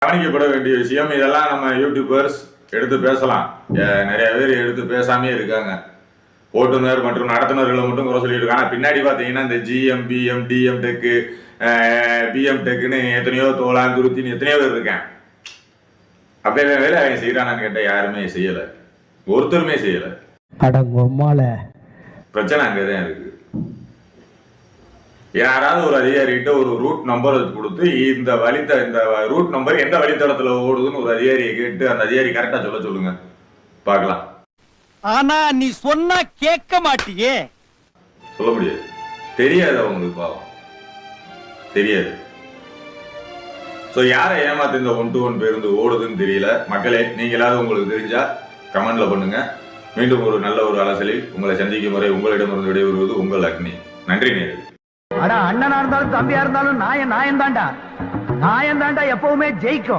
கவனிக்கப்பட வேண்டிய விஷயம். இதெல்லாம் நம்ம யூடியூபர்ஸ் எடுத்து பேசலாம். நிறைய பேர் எடுத்து பேசாமே இருக்காங்க. ஓட்டுநர் மற்றும் நடத்துனர்களை மட்டும் குறை சொல்லிட்டு இருக்காங்க. பின்னாடி பார்த்தீங்கன்னா இந்த ஜிஎம் பிஎம் டிஎம் டெக்கு பிஎம் டெக்குன்னு எத்தனையோ தோளான் துருத்தின்னு எத்தனையோ பேர் இருக்கேன். அப்படியே வேலை அவன் செய்யறானான்னு கேட்டால் யாருமே செய்யலை, ஒருத்தருமே செய்யலை. பிரச்சனை அங்கேதான் இருக்கு. யாராவது ஒரு அதிகாரிகிட்ட ஒரு ரூட் நம்பர் கொடுத்து இந்த ரூட் நம்பர் எந்த வழித்தடத்துல ஓடுதுன்னு ஒரு அதிகாரியை கேட்டு அந்த அதிகாரி கரெக்டா சொல்லுங்க பார்க்கலாம். ஆனா நீ சொன்னா கேட்க மாட்டியே. சொல்ல முடியாது, தெரியாது அவங்களுக்கு, பாவம் தெரியாது. ஸோ யாரை ஏமாத்து இந்த 1-to-1 பேருந்து ஓடுதுன்னு தெரியல. மக்களே, நீங்களாவது உங்களுக்கு தெரிஞ்சா கமெண்ட்ல பண்ணுங்க. மீண்டும் ஒரு நல்ல ஒரு அலசலில் உங்களை சந்திக்கும் வரை உங்களிடமிருந்து விடைபெறுவது உங்கள் அக்னி. நன்றி நேயர்களே. அண்ணனா இருந்தாலும் தம்பியா இருந்தாலும் நாயன் தாண்டா எப்பவுமே ஜெயிக்கும்.